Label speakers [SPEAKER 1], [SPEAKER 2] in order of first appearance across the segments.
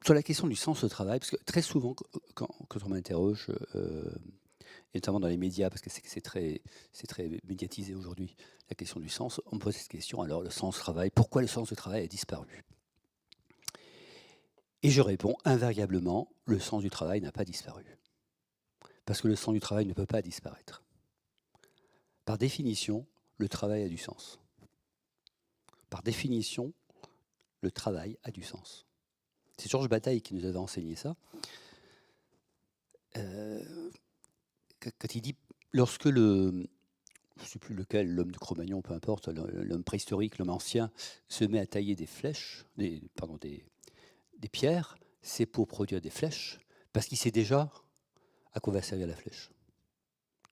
[SPEAKER 1] Sur la question du sens au travail, parce que très souvent, quand on m'interroge, et notamment dans les médias, parce que c'est très médiatisé aujourd'hui, la question du sens, on me pose cette question, alors le sens au travail, pourquoi le sens du travail a disparu? Et je réponds invariablement, le sens du travail n'a pas disparu. Parce que le sens du travail ne peut pas disparaître. Par définition, le travail a du sens. Par définition, le travail a du sens. C'est Georges Bataille qui nous avait enseigné ça. Quand il dit, lorsque je ne sais plus lequel, l'homme de Cro-Magnon, peu importe, l'homme préhistorique, l'homme ancien, se met à tailler des flèches, des pierres, c'est pour produire des flèches, parce qu'il sait déjà à quoi va servir la flèche.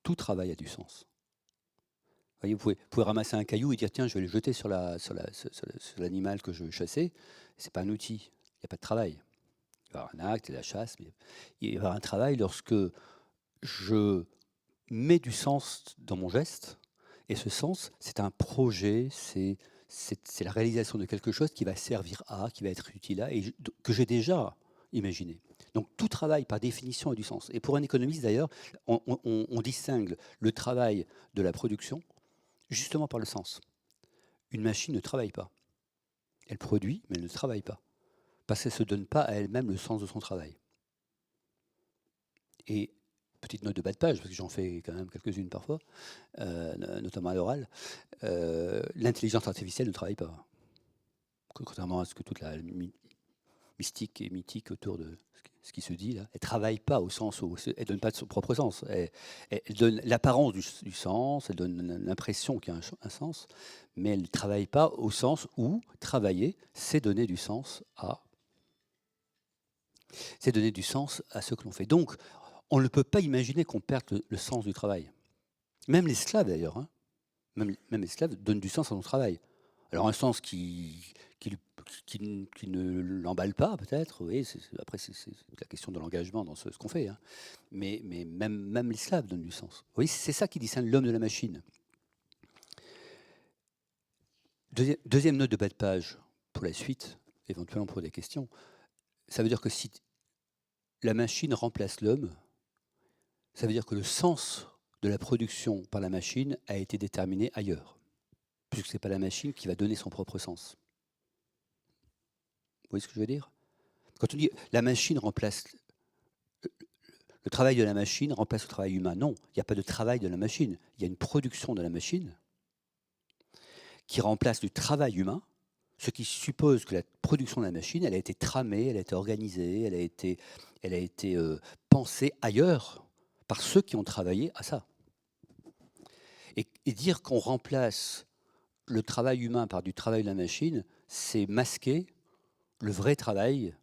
[SPEAKER 1] Tout travail a du sens. Vous voyez, vous pouvez ramasser un caillou et dire tiens, je vais le jeter sur l'animal que je veux chasser. C'est pas un outil, il n'y a pas de travail. Il va y avoir un acte et la chasse, mais il va y avoir un travail lorsque je mets du sens dans mon geste. Et ce sens, c'est un projet, c'est la réalisation de quelque chose qui va servir à, qui va être utile à, et que j'ai déjà imaginé. Donc tout travail, par définition, a du sens. Et pour un économiste, d'ailleurs, on distingue le travail de la production justement par le sens. Une machine ne travaille pas. Elle produit, mais elle ne travaille pas. Parce qu'elle ne se donne pas à elle-même le sens de son travail. Et petite note de bas de page, parce que j'en fais quand même quelques-unes parfois, notamment à l'oral, l'intelligence artificielle ne travaille pas. Contrairement à ce que toute la mystique et mythique autour de ce qui se dit là, elle ne travaille pas au sens où elle ne donne pas de son propre sens. Elle donne l'apparence du sens, elle donne l'impression qu'il y a un sens, mais elle ne travaille pas au sens où travailler, c'est donner du sens à, ce que l'on fait. Donc, on ne peut pas imaginer qu'on perde le sens du travail. Même l'esclave d'ailleurs, hein. Même l'esclave donne du sens à son travail. Alors un sens qui ne l'emballe pas peut-être, oui, après c'est la question de l'engagement dans ce qu'on fait, hein. Mais même l'esclave donne du sens. Oui, c'est ça qui distingue l'homme de la machine. Deuxième note de bas de page pour la suite, éventuellement pour des questions. Ça veut dire que si la machine remplace l'homme, ça veut dire que le sens de la production par la machine a été déterminé ailleurs, puisque ce n'est pas la machine qui va donner son propre sens. Vous voyez ce que je veux dire? Quand on dit la machine remplace le travail de la machine remplace le travail humain, non, il n'y a pas de travail de la machine. Il y a une production de la machine qui remplace le travail humain, ce qui suppose que la production de la machine, elle a été tramée, elle a été organisée, elle a été pensée ailleurs par ceux qui ont travaillé à ça. Et dire qu'on remplace le travail humain par du travail de la machine, c'est masquer le vrai travail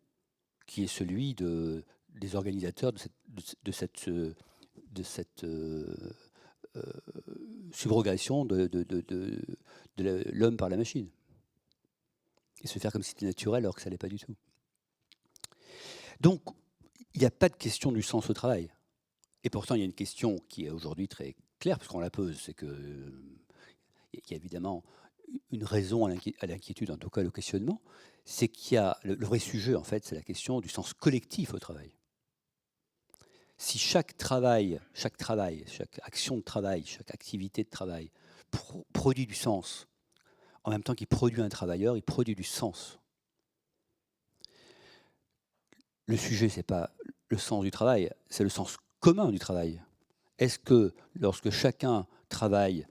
[SPEAKER 1] qui est celui des organisateurs de cette subrogation de l'homme par la machine. Et se faire comme si c'était naturel alors que ça ne l'est pas du tout. Donc, il n'y a pas de question du sens au travail. Et pourtant, il y a une question qui est aujourd'hui très claire, puisqu'on la pose, c'est qu'il y a évidemment une raison à l'inquiétude, en tout cas le questionnement, c'est qu'il y a le vrai sujet, en fait, c'est la question du sens collectif au travail. Si chaque travail, chaque action de travail, chaque activité de travail produit du sens, en même temps qu'il produit un travailleur, il produit du sens. Le sujet, ce n'est pas le sens du travail, c'est le sens commun du travail. Est-ce que lorsque chacun travaille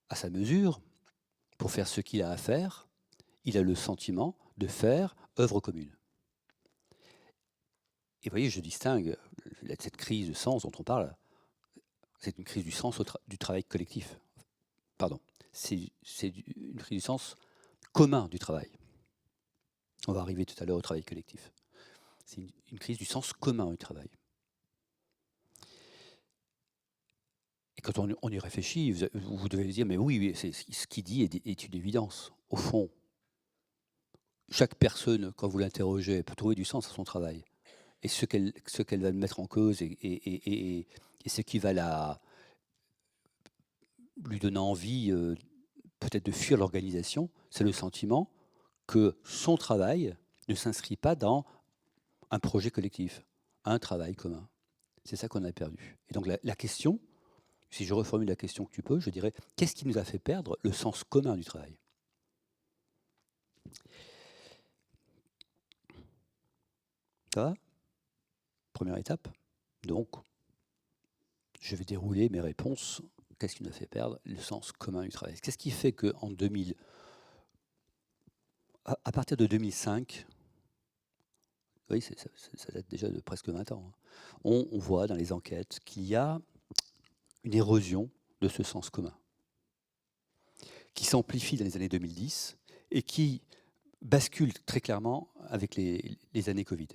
[SPEAKER 1] à sa mesure, pour faire ce qu'il a à faire, il a le sentiment de faire œuvre commune? Et vous voyez, je distingue cette crise de sens dont on parle, c'est une crise du sens du travail collectif. Pardon, c'est une crise du sens commun du travail. On va arriver tout à l'heure au travail collectif. C'est une crise du sens commun du travail. Et quand on y réfléchit, vous devez dire, mais oui, ce qu'il dit est une évidence. Au fond, chaque personne, quand vous l'interrogez, peut trouver du sens à son travail. Et ce qu'elle va mettre en cause et ce qui va lui donner envie peut-être de fuir l'organisation, c'est le sentiment que son travail ne s'inscrit pas dans un projet collectif, un travail commun. C'est ça qu'on a perdu. Et donc la question, si je reformule la question que tu poses, je dirais, qu'est-ce qui nous a fait perdre le sens commun du travail? Ça va? Première étape. Donc, je vais dérouler mes réponses. Qu'est-ce qui nous a fait perdre le sens commun du travail? Qu'est-ce qui fait qu'en 2000, à partir de 2005, oui, ça date déjà de presque 20 ans, hein, on voit dans les enquêtes qu'il y a une érosion de ce sens commun qui s'amplifie dans les années 2010 et qui bascule très clairement avec les années Covid.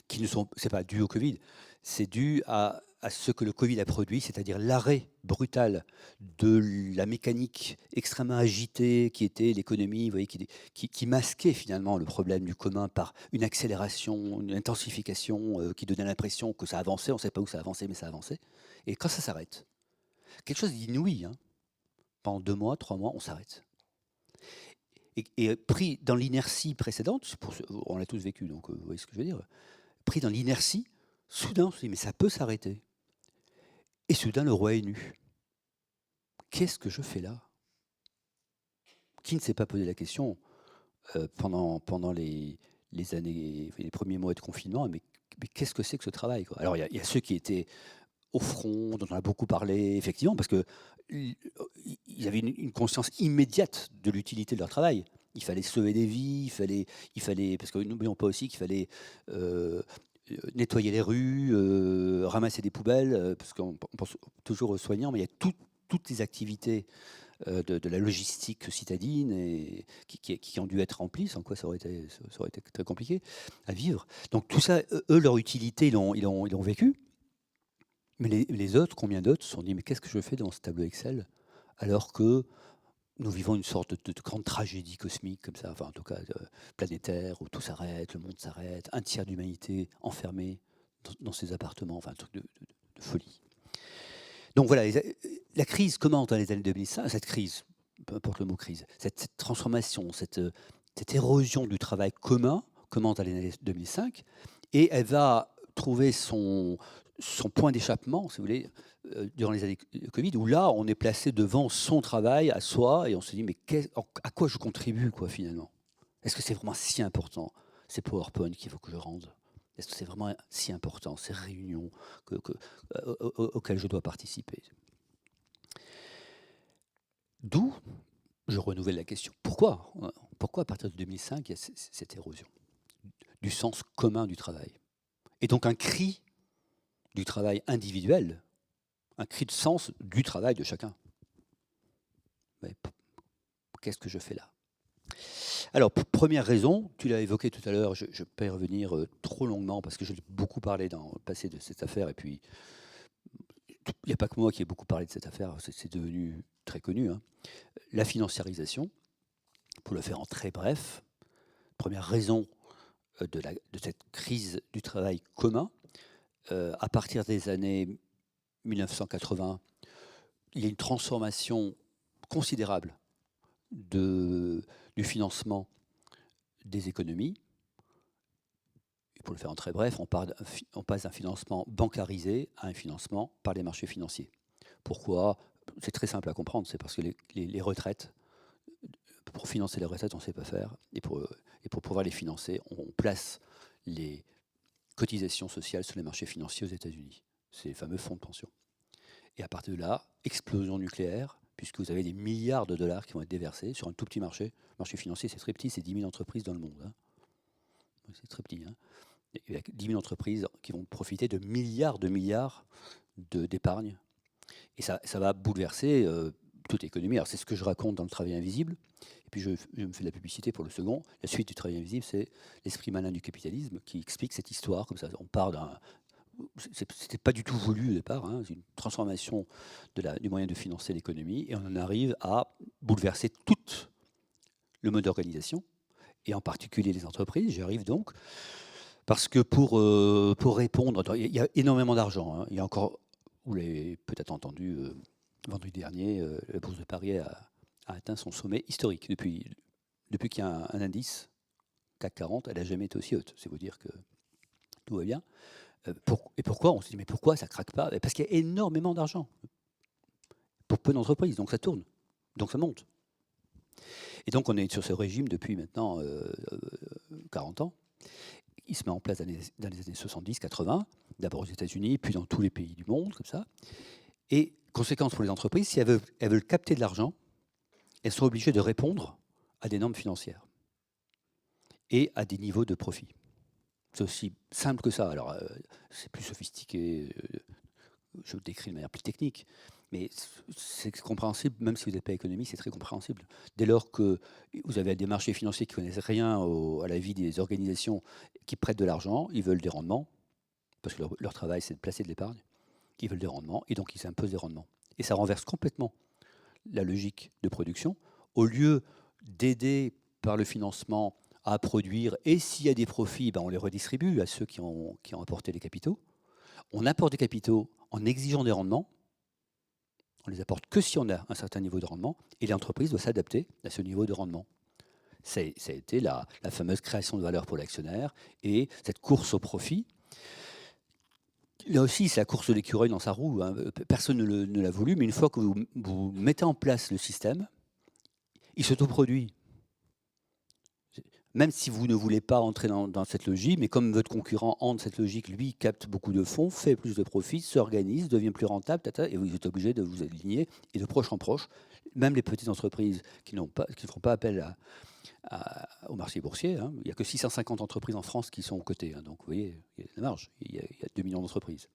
[SPEAKER 1] Qui ne sont, c'est pas dû au Covid, c'est dû à ce que le Covid a produit, c'est-à-dire l'arrêt brutal de la mécanique extrêmement agitée qui était l'économie, vous voyez, qui masquait finalement le problème du commun par une accélération, une intensification qui donnait l'impression que ça avançait, on ne sait pas où ça avançait, mais ça avançait. Et quand ça s'arrête, quelque chose d'inouï, hein, pendant 2 mois, 3 mois, on s'arrête. Et pris dans l'inertie précédente, on l'a tous vécu, donc vous voyez ce que je veux dire, pris dans l'inertie, soudain on se dit mais ça peut s'arrêter. Et soudain le roi est nu. Qu'est-ce que je fais là? Qui ne s'est pas posé la question pendant les années, les premiers mois de confinement, mais qu'est-ce que c'est que ce travail, quoi? Alors il y a ceux qui étaient au front, dont on a beaucoup parlé, effectivement, parce qu'ils avaient une conscience immédiate de l'utilité de leur travail. Il fallait sauver des vies, il fallait parce que n'oublions pas aussi qu'il fallait nettoyer les rues, ramasser des poubelles, parce qu'on pense toujours aux soignants, mais il y a toutes les activités de la logistique citadine et qui ont dû être remplies, sans quoi ça aurait été très compliqué à vivre. Donc tout ça, eux, leur utilité, ils l'ont vécu. Mais les autres, combien d'autres se sont dit, mais qu'est-ce que je fais dans ce tableau Excel alors que nous vivons une sorte de grande tragédie cosmique comme ça, enfin en tout cas planétaire, où tout s'arrête, le monde s'arrête, un tiers d'humanité enfermée dans ses appartements, enfin un truc de folie. Donc voilà, la crise commence dans les années 2005, cette crise, peu importe le mot crise, cette transformation, cette érosion du travail commun commence dans les années 2005, et elle va trouver son point d'échappement, si vous voulez, durant les années Covid, où là, on est placé devant son travail à soi, et on se dit, mais à quoi je contribue, quoi, finalement? Est-ce que c'est vraiment si important, ces PowerPoint qu'il faut que je rende? Est-ce que c'est vraiment si important, ces réunions auxquelles je dois participer? D'où, je renouvelle la question, pourquoi à partir de 2005, il y a cette érosion du sens commun du travail? Et donc un cri du travail individuel, un cri de sens du travail de chacun. Mais qu'est-ce que je fais là? Alors, première raison, tu l'as évoqué tout à l'heure, je ne vais pas y revenir trop longuement parce que j'ai beaucoup parlé dans le passé de cette affaire, et puis il n'y a pas que moi qui ai beaucoup parlé de cette affaire, c'est devenu très connu, hein. La financiarisation, pour le faire en très bref, première raison de cette crise du travail commun, à partir des années 1980, il y a une transformation considérable du financement des économies. Et pour le faire en très bref, on passe d'un financement bancarisé à un financement par les marchés financiers. Pourquoi? C'est très simple à comprendre, c'est parce que les retraites, pour financer les retraites, on ne sait pas faire, et pour pouvoir les financer, on place les cotisations sociales sur les marchés financiers aux États-Unis. C'est les fameux fonds de pension. Et à partir de là, explosion nucléaire, puisque vous avez des milliards de dollars qui vont être déversés sur un tout petit marché. Le marché financier, c'est très petit, c'est 10 000 entreprises dans le monde, hein. C'est très petit, hein. Il y a 10 000 entreprises qui vont profiter de milliards d'épargne. Et ça va bouleverser toute l'économie. Alors c'est ce que je raconte dans Le Travail invisible. Et puis je me fais de la publicité pour le second. La suite du Travail invisible, c'est L'esprit malin du capitalisme, qui explique cette histoire comme ça. On part d'un... C'était pas du tout voulu au départ, hein. C'est une transformation du moyen de financer l'économie, et on en arrive à bouleverser tout le mode d'organisation, et en particulier les entreprises. J'y arrive donc parce que pour répondre, il y a énormément d'argent, hein. Il y a encore, vous l'avez peut-être entendu, vendredi dernier, la bourse de Paris a atteint son sommet historique depuis qu'il y a un indice CAC 40, elle n'a jamais été aussi haute. C'est vous dire que tout va bien. Et pourquoi? On se dit, mais pourquoi ça ne craque pas? Parce qu'il y a énormément d'argent pour peu d'entreprises, donc ça tourne, donc ça monte. Et donc on est sur ce régime depuis maintenant 40 ans. Il se met en place dans les années 70-80, d'abord aux États-Unis, puis dans tous les pays du monde, comme ça. Et conséquence pour les entreprises, si elles veulent capter de l'argent, elles sont obligées de répondre à des normes financières et à des niveaux de profit. C'est aussi simple que ça. Alors, c'est plus sophistiqué, je le décris de manière plus technique, mais c'est compréhensible, même si vous n'êtes pas économiste, c'est très compréhensible. Dès lors que vous avez des marchés financiers qui ne connaissent rien à la vie des organisations qui prêtent de l'argent, ils veulent des rendements, parce que leur travail, c'est de placer de l'épargne. Ils veulent des rendements, et donc ils imposent des rendements. Et ça renverse complètement la logique de production. Au lieu d'aider par le financement à produire, et s'il y a des profits, ben on les redistribue à ceux qui ont apporté les capitaux. On apporte des capitaux en exigeant des rendements. On les apporte que si on a un certain niveau de rendement, et l'entreprise doit s'adapter à ce niveau de rendement. Ça a été la fameuse création de valeur pour l'actionnaire, et cette course au profit. Là aussi, c'est la course de l'écureuil dans sa roue. Hein. Personne ne l'a voulu, mais une fois que vous mettez en place le système, il s'autoproduit. Même si vous ne voulez pas entrer dans cette logique, mais comme votre concurrent entre cette logique, lui capte beaucoup de fonds, fait plus de profits, s'organise, devient plus rentable, et vous êtes obligé de vous aligner, et de proche en proche, même les petites entreprises qui ne feront pas appel au marché boursier, hein. Il n'y a que 650 entreprises en France qui sont cotées, hein. Donc vous voyez, il y a de la marge, il y a 2 millions d'entreprises.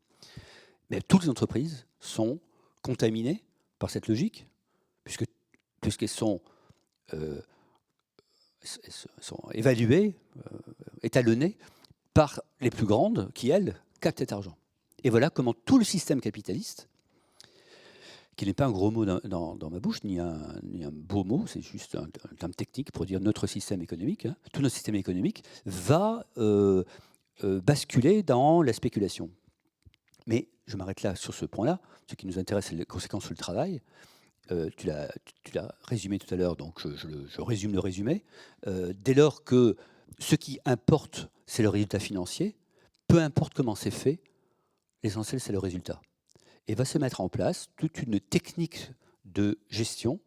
[SPEAKER 1] Mais toutes les entreprises sont contaminées par cette logique, puisqu'elles sont évaluées, étalonnées par les plus grandes qui, elles, captent cet argent. Et voilà comment tout le système capitaliste, qui n'est pas un gros mot dans ma bouche, ni un beau mot, c'est juste un terme technique pour dire notre système économique, hein, tout notre système économique va basculer dans la spéculation. Mais je m'arrête là sur ce point-là. Ce qui nous intéresse, c'est les conséquences sur le travail. Tu l'as résumé tout à l'heure, donc je résume le résumé. Dès lors que ce qui importe, c'est le résultat financier, peu importe comment c'est fait, l'essentiel, c'est le résultat. Et va se mettre en place toute une technique de gestion,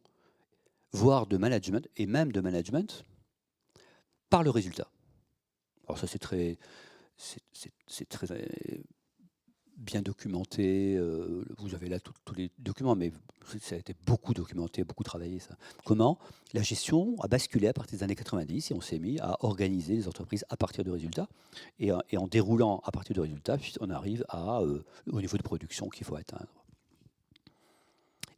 [SPEAKER 1] voire de management, et même de management, par le résultat. Alors ça, c'est très bien documenté. Vous avez là tous les documents, mais ça a été beaucoup documenté, beaucoup travaillé, ça. Comment la gestion a basculé à partir des années 90 et on s'est mis à organiser les entreprises à partir de résultats. Et en déroulant à partir de résultats, on arrive au niveau de production qu'il faut atteindre.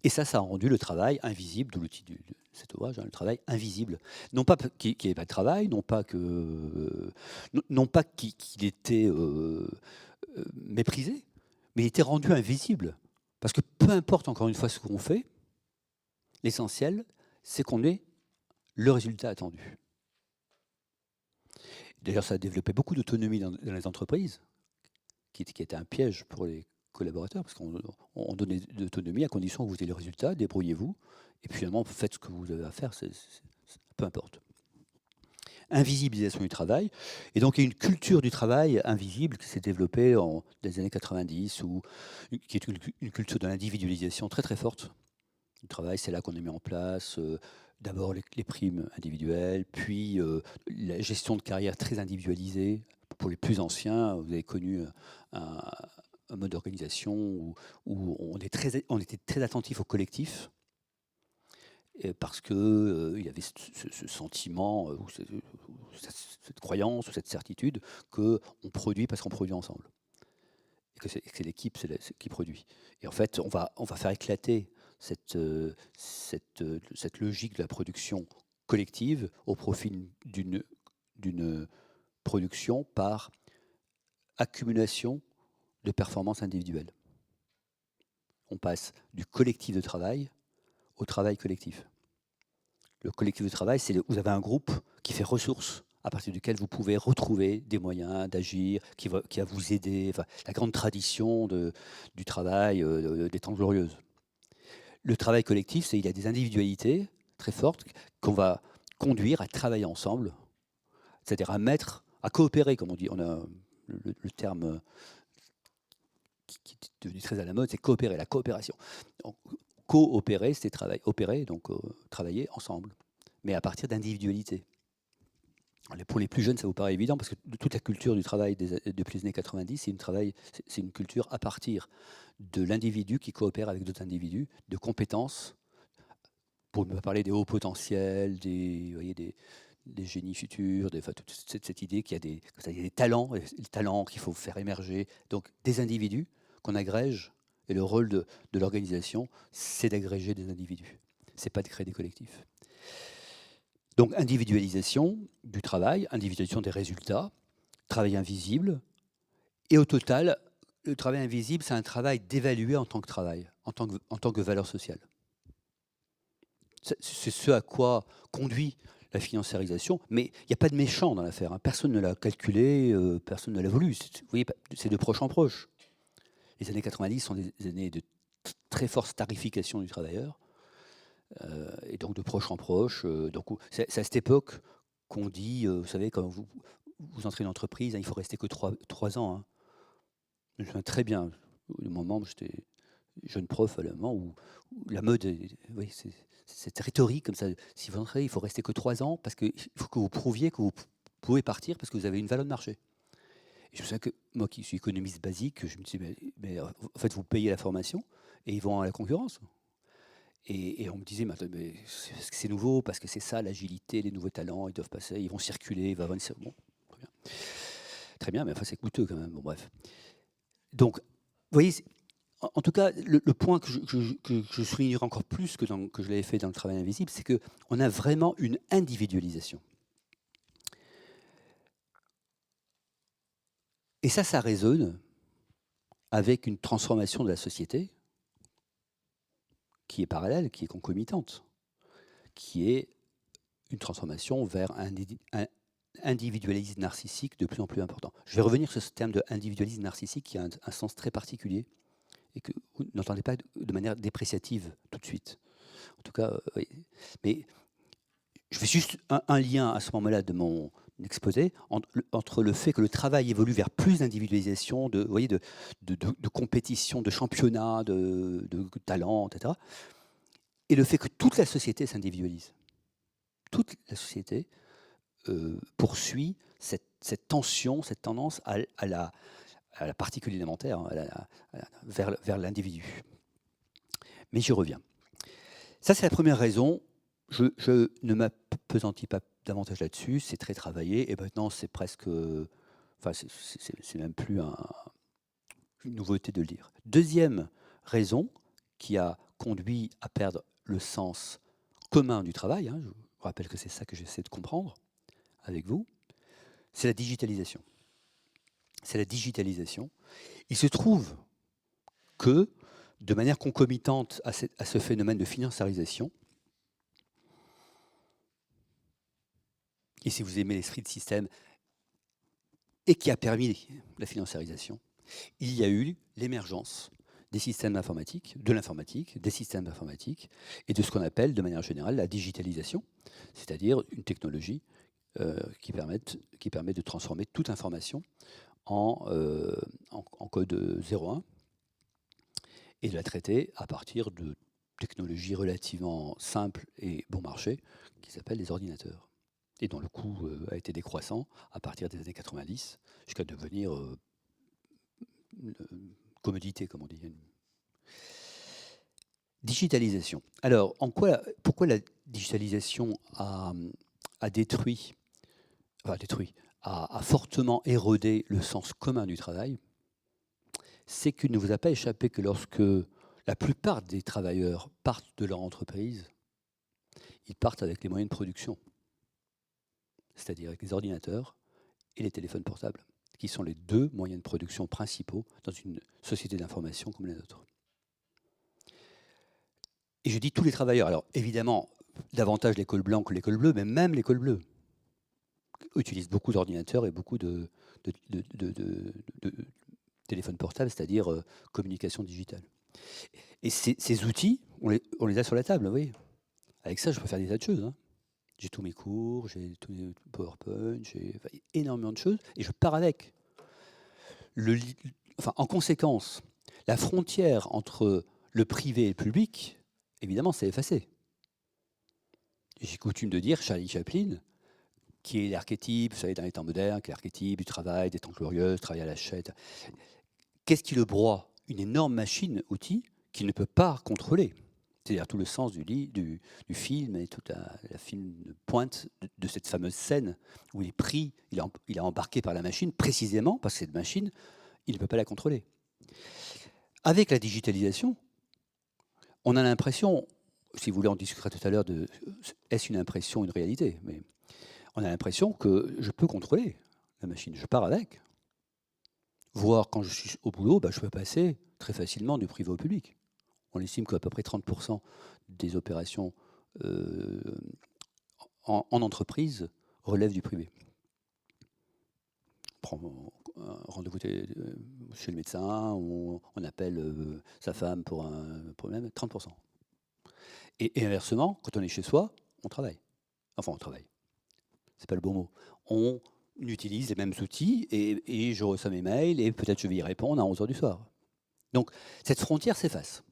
[SPEAKER 1] Et ça a rendu le travail invisible, d'où l'outil de cet ouvrage, hein, le travail invisible. Non pas qu'il n'y ait pas de travail, non pas qu'il était méprisé, mais il était rendu invisible. Parce que peu importe, encore une fois, ce qu'on fait, l'essentiel, c'est qu'on ait le résultat attendu. D'ailleurs, ça a développé beaucoup d'autonomie dans les entreprises, qui était un piège pour les collaborateurs, parce qu'on donnait de l'autonomie à condition que vous ayez le résultat, débrouillez-vous, et puis finalement, faites ce que vous avez à faire, peu importe. Invisibilisation du travail. Et donc, il y a une culture du travail invisible qui s'est développée dans les années 90, qui est une culture de l'individualisation très très forte. Le travail, c'est là qu'on a mis en place d'abord les primes individuelles, puis la gestion de carrière très individualisée. Pour les plus anciens, vous avez connu un mode d'organisation où on était très attentif au collectif, parce qu'il y avait ce sentiment, cette croyance, ou cette certitude qu'on produit parce qu'on produit ensemble. Et que c'est l'équipe qui produit. Et en fait, on va faire éclater cette logique de la production collective au profit d'une production par accumulation de performances individuelles. On passe du collectif de travail au travail collectif. Le collectif de travail, c'est vous avez un groupe qui fait ressources à partir duquel vous pouvez retrouver des moyens d'agir, qui va vous aider. Enfin, la grande tradition du travail des Trente Glorieuses. Le travail collectif, il y a des individualités très fortes qu'on va conduire à travailler ensemble. c'est-à-dire à coopérer, comme on dit. On a le terme qui est devenu très à la mode, c'est coopérer, la coopération. Donc, coopérer, c'est opérer, donc travailler ensemble, mais à partir d'individualité. Pour les plus jeunes, ça vous paraît évident, parce que toute la culture du travail depuis les années 90, c'est une culture à partir de l'individu qui coopère avec d'autres individus, de compétences, pour ne pas parler des hauts potentiels, des génies futurs, toute cette idée qu'il y a des talents, les talents qu'il faut faire émerger, donc des individus qu'on agrège, et le rôle de l'organisation, c'est d'agréger des individus, c'est pas de créer des collectifs. Donc individualisation du travail, individualisation des résultats, travail invisible, et au total, le travail invisible, c'est un travail d'évaluer en tant que travail, en tant que valeur sociale. C'est ce à quoi conduit la financiarisation, mais il n'y a pas de méchant dans l'affaire. Hein. Personne ne l'a calculé, personne ne l'a voulu. Vous voyez, c'est de proche en proche. Les années 90 sont des années de très forte tarification du travailleur, et donc de proche en proche. Donc c'est à cette époque qu'on dit, vous savez, quand vous entrez dans l'entreprise, hein, il faut rester que 3 ans. Hein. Je me souviens très bien, le moment où j'étais jeune prof, à moment où la mode, oui, c'est cette rhétorique comme ça. Si vous entrez, il faut rester que 3 ans parce qu'il faut que vous prouviez que vous pouvez partir parce que vous avez une valeur de marché. Et je me souviens que moi, qui suis économiste basique, je me dis, mais en fait, vous payez la formation et ils vont à la concurrence. Et on me disait, mais c'est nouveau, parce que c'est ça, l'agilité, les nouveaux talents, ils doivent passer, ils vont circuler, il va avoir une... Bon, très bien. Très bien, mais enfin, c'est coûteux quand même. Bon, bref. Donc, vous voyez, en tout cas, le point que je soulignerai encore plus que je l'avais fait dans le travail invisible, c'est qu'on a vraiment une individualisation. Et ça résonne avec une transformation de la société qui est parallèle, qui est concomitante, qui est une transformation vers un individualisme narcissique de plus en plus important. Je vais revenir sur ce terme de individualisme narcissique qui a un sens très particulier et que vous n'entendez pas de manière dépréciative tout de suite. En tout cas, oui. Mais je fais juste un lien à ce moment-là de mon exposé entre le fait que le travail évolue vers plus d'individualisation, de compétition, de championnat, de talent, etc. Et le fait que toute la société s'individualise. Toute la société poursuit cette tension, cette tendance à la particule élémentaire, hein, vers l'individu. Mais j'y reviens. Ça, c'est la première raison. Je ne m'appesantis pas davantage là-dessus. C'est très travaillé. Et maintenant, c'est presque... Enfin, c'est même plus une nouveauté de le dire. Deuxième raison qui a conduit à perdre le sens commun du travail, hein, je vous rappelle que c'est ça que j'essaie de comprendre avec vous, c'est la digitalisation. C'est la digitalisation. Il se trouve que, de manière concomitante à ce phénomène de financiarisation, et si vous aimez l'esprit de système, et qui a permis la financiarisation, il y a eu l'émergence des systèmes informatiques, de l'informatique, des systèmes informatiques, et de ce qu'on appelle de manière générale la digitalisation, c'est-à-dire une technologie qui permet de transformer toute information en code 0,1 et de la traiter à partir de technologies relativement simples et bon marché qui s'appellent les ordinateurs et dont le coût a été décroissant à partir des années 90 jusqu'à devenir commodité, comme on dit. Digitalisation. Alors, pourquoi la digitalisation a détruit, a fortement érodé le sens commun du travail? C'est qu'il ne vous a pas échappé que lorsque la plupart des travailleurs partent de leur entreprise, ils partent avec les moyens de production, c'est-à-dire avec les ordinateurs et les téléphones portables, qui sont les deux moyens de production principaux dans une société d'information comme la nôtre. Et je dis tous les travailleurs. Alors évidemment, davantage l'école blanche que l'école bleue, mais même l'école bleue utilise beaucoup d'ordinateurs et beaucoup de téléphones portables, c'est-à-dire communication digitale. Et ces outils, on les a sur la table, vous voyez. Avec ça, je peux faire des tas de choses. Hein. J'ai tous mes cours, j'ai tous mes PowerPoint, j'ai énormément de choses, et je pars avec. En conséquence, la frontière entre le privé et le public, évidemment, s'est effacée. J'ai coutume de dire, Charlie Chaplin, qui est l'archétype, vous savez, dans les temps modernes, qui est l'archétype du travail, des temps glorieux, travail à la chaîne. Qu'est-ce qui le broie? Une énorme machine, outil, qu'il ne peut pas contrôler. C'est-à-dire tout le sens du film et toute la fine pointe de cette fameuse scène où il est pris, il est embarqué par la machine, précisément parce que cette machine, il ne peut pas la contrôler. Avec la digitalisation, on a l'impression, si vous voulez, on discutera tout à l'heure de est-ce une impression ou une réalité, mais on a l'impression que je peux contrôler la machine, je pars avec. Voire quand je suis au boulot, je peux passer très facilement du privé au public. On estime qu'à peu près 30% des opérations en entreprise relèvent du privé. On prend un rendez-vous chez le médecin, on appelle sa femme pour un problème, 30%. Et inversement, quand on est chez soi, on travaille. Enfin, on travaille. C'est pas le bon mot. On utilise les mêmes outils et je reçois mes mails et peut-être je vais y répondre à 11h du soir. Donc, cette frontière s'efface.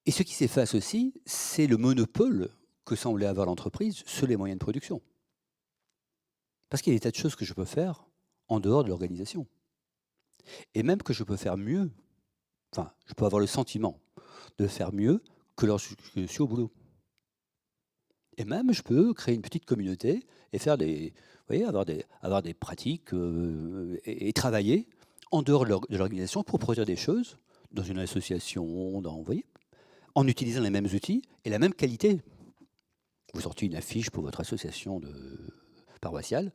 [SPEAKER 1] Et ce qui s'efface aussi, c'est le monopole que semblait avoir l'entreprise sur les moyens de production. Parce qu'il y a des tas de choses que je peux faire en dehors de l'organisation. Et même que je peux faire mieux, enfin, je peux avoir le sentiment de faire mieux que lorsque je suis au boulot. Et même, je peux créer une petite communauté et faire avoir des pratiques et travailler en dehors de l'organisation pour produire des choses dans une association, vous voyez, en utilisant les mêmes outils et la même qualité. Vous sortez une affiche pour votre association paroissiale,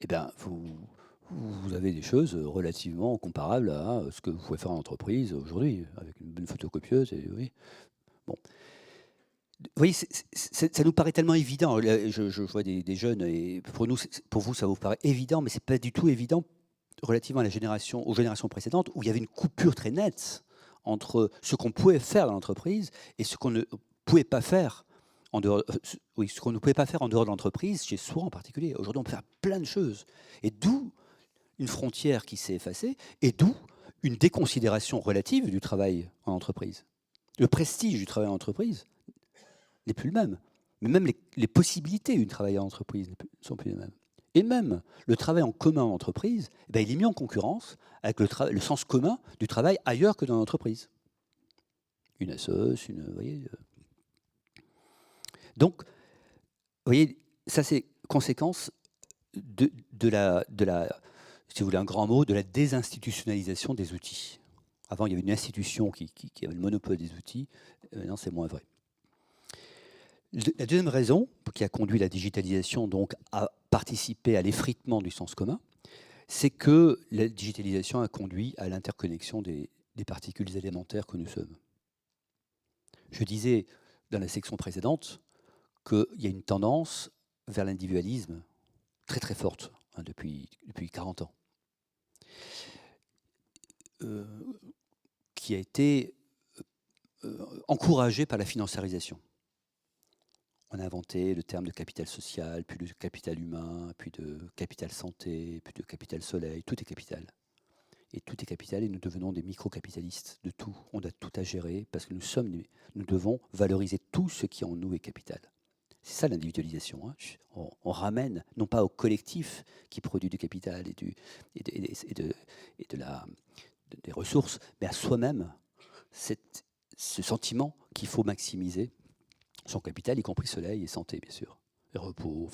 [SPEAKER 1] et bien vous avez des choses relativement comparables à ce que vous pouvez faire en entreprise aujourd'hui, avec une bonne photocopieuse. Oui. Bon. Vous voyez, ça nous paraît tellement évident. Je vois des jeunes, et pour vous, ça vous paraît évident, mais ce n'est pas du tout évident relativement aux générations précédentes, où il y avait une coupure très nette entre ce qu'on pouvait faire dans l'entreprise et ce qu'on ne pouvait pas faire en dehors, ce qu'on ne pouvait pas faire en dehors de l'entreprise, chez soi en particulier. Aujourd'hui, on peut faire plein de choses. Et d'où une frontière qui s'est effacée, et d'où une déconsidération relative du travail en entreprise. Le prestige du travail en entreprise n'est plus le même. Mais même les possibilités du travail en entreprise ne sont plus les mêmes. Et même le travail en commun en entreprise, il est mis en concurrence avec le sens commun du travail ailleurs que dans l'entreprise. Une assoce, vous voyez. Donc, vous voyez, ça c'est conséquence de la, si vous voulez un grand mot, de la désinstitutionnalisation des outils. Avant, il y avait une institution qui avait le monopole des outils. Maintenant, c'est moins vrai. La deuxième raison qui a conduit la digitalisation donc à participer à l'effritement du sens commun, c'est que la digitalisation a conduit à l'interconnexion des particules élémentaires que nous sommes. Je disais dans la section précédente qu'il y a une tendance vers l'individualisme très très forte depuis 40 ans, qui a été encouragée par la financiarisation. On a inventé le terme de capital social, puis de capital humain, puis de capital santé, puis de capital soleil. Tout est capital. Et tout est capital et nous devenons des micro-capitalistes de tout. On a tout à gérer parce que nous devons valoriser tout ce qui en nous est capital. C'est ça l'individualisation. Hein. On ramène non pas au collectif qui produit du capital des ressources, mais à soi-même ce sentiment qu'il faut maximiser son capital, y compris soleil et santé, bien sûr, et repos.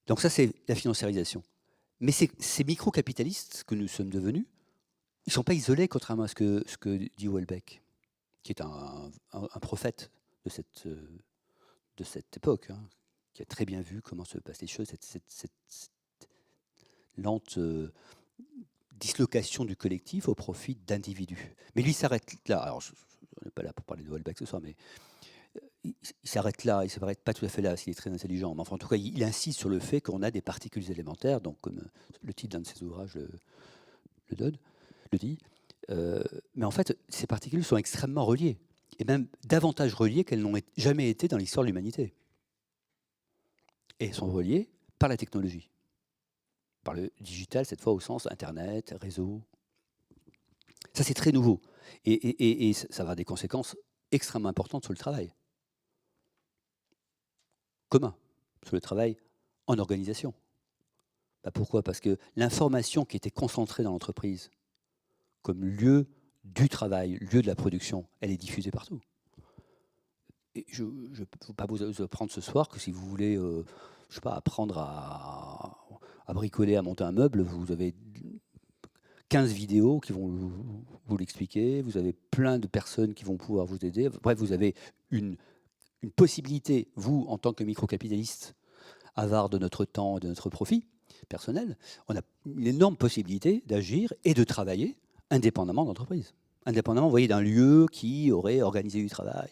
[SPEAKER 1] Donc ça, c'est la financiarisation. Mais ces micro-capitalistes que nous sommes devenus, ils ne sont pas isolés, contrairement à ce que dit Houellebecq, qui est un prophète de cette époque, hein, qui a très bien vu comment se passent les choses, cette lente dislocation du collectif au profit d'individus. Mais lui s'arrête là. Alors, je n'ai pas là pour parler de Houellebecq ce soir, mais il s'arrête là, il ne s'arrête pas tout à fait là, s'il est très intelligent. Mais enfin, en tout cas, il insiste sur le fait qu'on a des particules élémentaires, donc comme le titre d'un de ses ouvrages le dit. Mais en fait, ces particules sont extrêmement reliées. et même davantage reliées qu'elles n'ont jamais été dans l'histoire de l'humanité. Et elles sont reliées par la technologie, par le digital, cette fois au sens Internet, réseau. Ça, c'est très nouveau. Et ça va avoir des conséquences extrêmement importantes sur le travail commun, sur le travail en organisation. Bah pourquoi? Parce que l'information qui était concentrée dans l'entreprise comme lieu du travail, lieu de la production, elle est diffusée partout. Et je ne peux pas vous apprendre ce soir que si vous voulez, je sais pas, apprendre à bricoler, à monter un meuble, vous avez 15 vidéos qui vont vous l'expliquer, vous avez plein de personnes qui vont pouvoir vous aider. Bref, vous avez une possibilité, vous, en tant que microcapitaliste, avare de notre temps et de notre profit personnel, on a une énorme possibilité d'agir et de travailler indépendamment de l'entreprise. Indépendamment, vous voyez, d'un lieu qui aurait organisé du travail.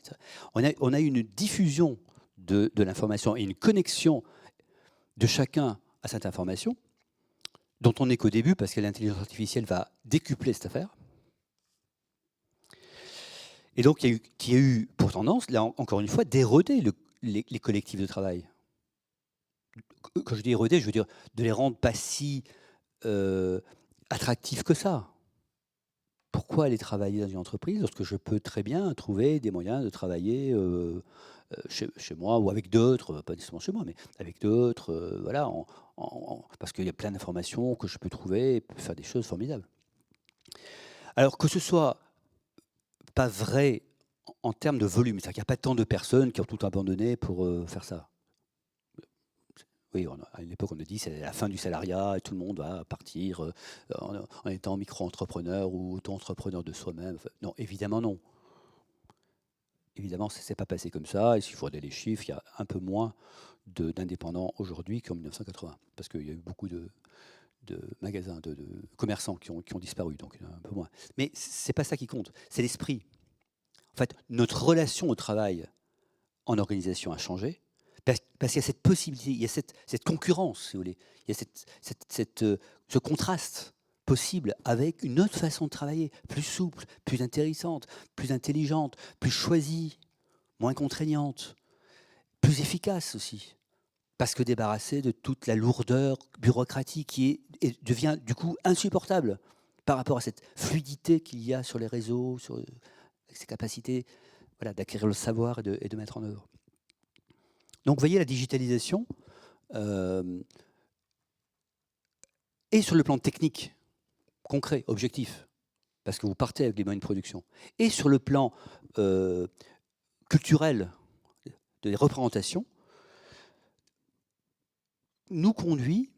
[SPEAKER 1] On a une diffusion de l'information et une connexion de chacun à cette information dont on n'est qu'au début parce que l'intelligence artificielle va décupler cette affaire. Et donc, qui a eu pour tendance, là encore une fois, d'éroder les collectifs de travail. Quand je dis éroder, je veux dire de les rendre pas si attractifs que ça. Pourquoi aller travailler dans une entreprise lorsque je peux très bien trouver des moyens de travailler chez moi ou avec d'autres, pas nécessairement chez moi, mais avec d'autres, voilà, parce qu'il y a plein d'informations que je peux trouver et faire des choses formidables. Alors que ce soit pas vrai en termes de volume, c'est-à-dire qu'il n'y a pas tant de personnes qui ont tout abandonné pour faire ça. Oui, à une époque, on a dit c'est la fin du salariat et tout le monde va partir en étant micro-entrepreneur ou auto-entrepreneur de soi-même. Enfin, non, évidemment non. Évidemment, ça ne s'est pas passé comme ça. Et s'il faut regarder les chiffres, il y a un peu moins d'indépendants aujourd'hui qu'en 1980. Parce qu'il y a eu beaucoup de magasins, de commerçants qui ont disparu, donc un peu moins. Mais ce n'est pas ça qui compte, c'est l'esprit. En fait, notre relation au travail en organisation a changé. Parce qu'il y a cette possibilité, il y a cette concurrence, si vous voulez. Il y a ce contraste possible avec une autre façon de travailler, plus souple, plus intéressante, plus intelligente, plus choisie, moins contraignante, plus efficace aussi. Parce que débarrassée de toute la lourdeur bureaucratique qui devient du coup insupportable par rapport à cette fluidité qu'il y a sur les réseaux, avec ces capacités voilà, d'acquérir le savoir et de mettre en œuvre. Donc, vous voyez, la digitalisation est sur le plan technique, concret, objectif, parce que vous partez avec des moyens de production, et sur le plan culturel, des représentations, nous conduit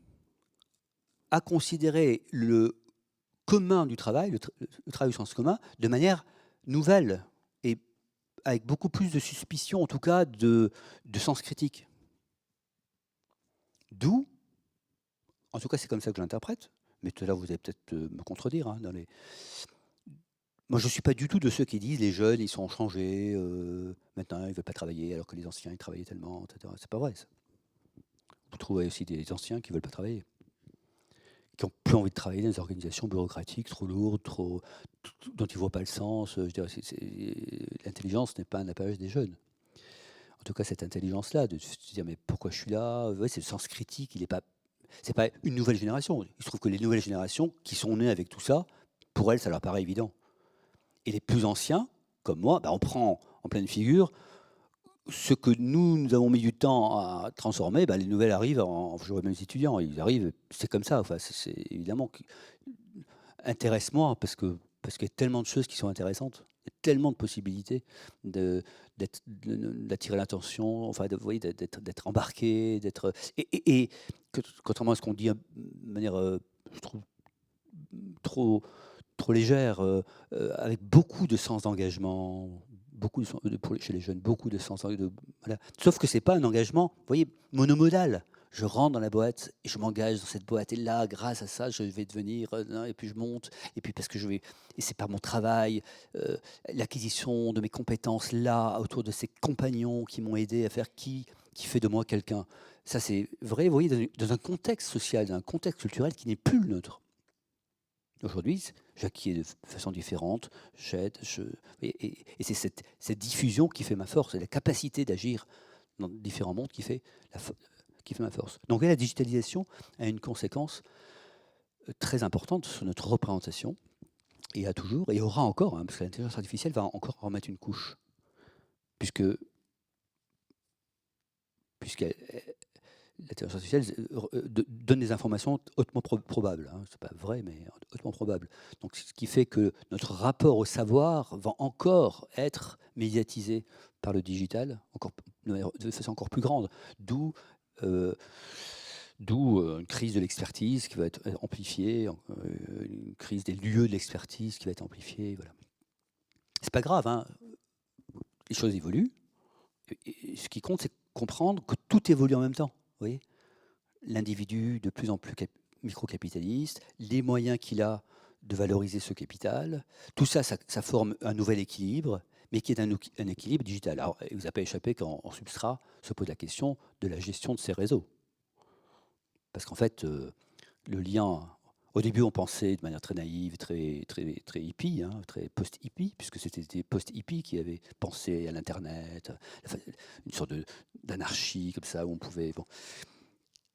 [SPEAKER 1] à considérer le commun du travail, le travail au sens commun, de manière nouvelle et avec beaucoup plus de suspicion, en tout cas de sens critique. D'où, en tout cas c'est comme ça que je l'interprète, mais tout à l'heure vous allez peut-être me contredire. Hein, moi je ne suis pas du tout de ceux qui disent les jeunes ils sont changés, maintenant ils ne veulent pas travailler alors que les anciens ils travaillaient tellement, etc. C'est pas vrai ça. Vous trouvez aussi des anciens qui ne veulent pas travailler, qui n'ont plus envie de travailler dans des organisations bureaucratiques trop lourdes, dont ils ne voient pas le sens. Je dirais, l'intelligence n'est pas un apanage des jeunes. En tout cas, cette intelligence-là, de se dire mais pourquoi je suis là, ouais, c'est le sens critique, c'est pas une nouvelle génération. Il se trouve que les nouvelles générations qui sont nées avec tout ça, pour elles, ça leur paraît évident. Et les plus anciens, comme moi, on prend en pleine figure ce que nous avons mis du temps à transformer. Les nouvelles arrivent, je vois même les étudiants, ils arrivent, c'est comme ça. Enfin, c'est évidemment intéresse-moi parce qu'il y a tellement de choses qui sont intéressantes, il y a tellement de possibilités d'attirer l'attention, enfin, d'être embarqué, et contrairement à ce qu'on dit de manière, je trouve, trop légère, avec beaucoup de sens d'engagement, chez les jeunes, beaucoup de sens voilà. Sauf que c'est pas un engagement, vous voyez, monomodal. Je rentre dans la boîte et je m'engage dans cette boîte. Et là, grâce à ça, je vais devenir... et puis je monte. Et puis parce que je vais... Et c'est par mon travail, l'acquisition de mes compétences là, autour de ces compagnons qui m'ont aidé à faire qui fait de moi quelqu'un. Ça, c'est vrai, vous voyez, dans un contexte social, dans un contexte culturel qui n'est plus le nôtre. Aujourd'hui, j'acquiers de façon différente, j'aide, et c'est cette diffusion qui fait ma force, c'est la capacité d'agir dans différents mondes qui fait ma force. Donc la digitalisation a une conséquence très importante sur notre représentation, et a toujours, et aura encore, parce que l'intelligence artificielle va encore en mettre une couche, puisque l'intelligence artificielle donne des informations hautement probables. Hein. Ce n'est pas vrai, mais hautement probable. Donc, ce qui fait que notre rapport au savoir va encore être médiatisé par le digital, de façon encore plus grande. D'où une crise de l'expertise qui va être amplifiée, une crise des lieux de l'expertise qui va être amplifiée. Voilà. C'est pas grave, hein. Les choses évoluent. Et ce qui compte, c'est comprendre que tout évolue en même temps. Vous voyez, l'individu de plus en plus microcapitaliste, les moyens qu'il a de valoriser ce capital, tout ça, ça forme un nouvel équilibre, mais qui est un équilibre digital. Alors, il ne vous a pas échappé qu'en substrat se pose la question de la gestion de ces réseaux. Parce qu'en fait, le lien... Au début, on pensait de manière très naïve, très hippie, hein, très post-hippie, puisque c'était des post-hippies qui avaient pensé à l'Internet, une sorte d'anarchie comme ça, où on pouvait... Bon.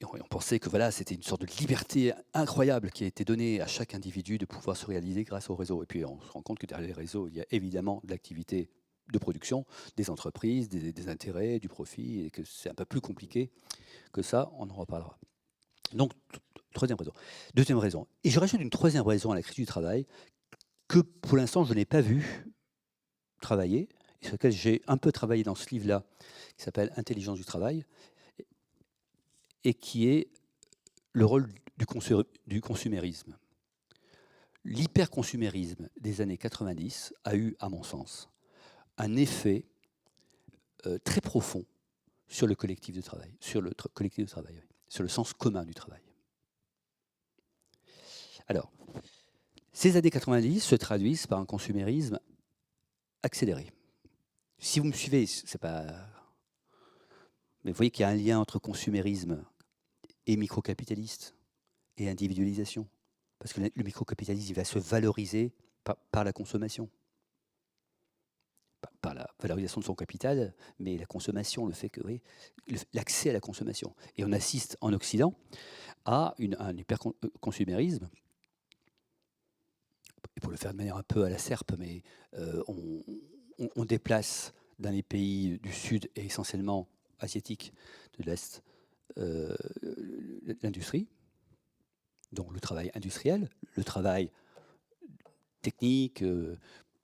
[SPEAKER 1] Et on pensait que voilà, c'était une sorte de liberté incroyable qui a été donnée à chaque individu de pouvoir se réaliser grâce au réseau. Et puis on se rend compte que derrière les réseaux, il y a évidemment de l'activité de production, des entreprises, des intérêts, du profit, et que c'est un peu plus compliqué que ça, on en reparlera. Donc, troisième raison. Deuxième raison. Et je rajoute une troisième raison à la crise du travail que pour l'instant je n'ai pas vu travailler, et sur laquelle j'ai un peu travaillé dans ce livre-là, qui s'appelle Intelligence du travail, et qui est le rôle du consumérisme. L'hyperconsumérisme des années 90 a eu, à mon sens, un effet très profond sur le collectif de travail, sur le sens commun du travail. Alors, ces années 90 se traduisent par un consumérisme accéléré. Si vous me suivez, c'est pas... Mais vous voyez qu'il y a un lien entre consumérisme et microcapitaliste et individualisation. Parce que le microcapitalisme, il va se valoriser par la consommation. Par la valorisation de son capital, mais la consommation, le fait que, oui, l'accès à la consommation. Et on assiste en Occident à un hyperconsumérisme. Et pour le faire de manière un peu à la serpe, mais on déplace dans les pays du Sud et essentiellement asiatiques de l'Est l'industrie, donc le travail industriel, le travail technique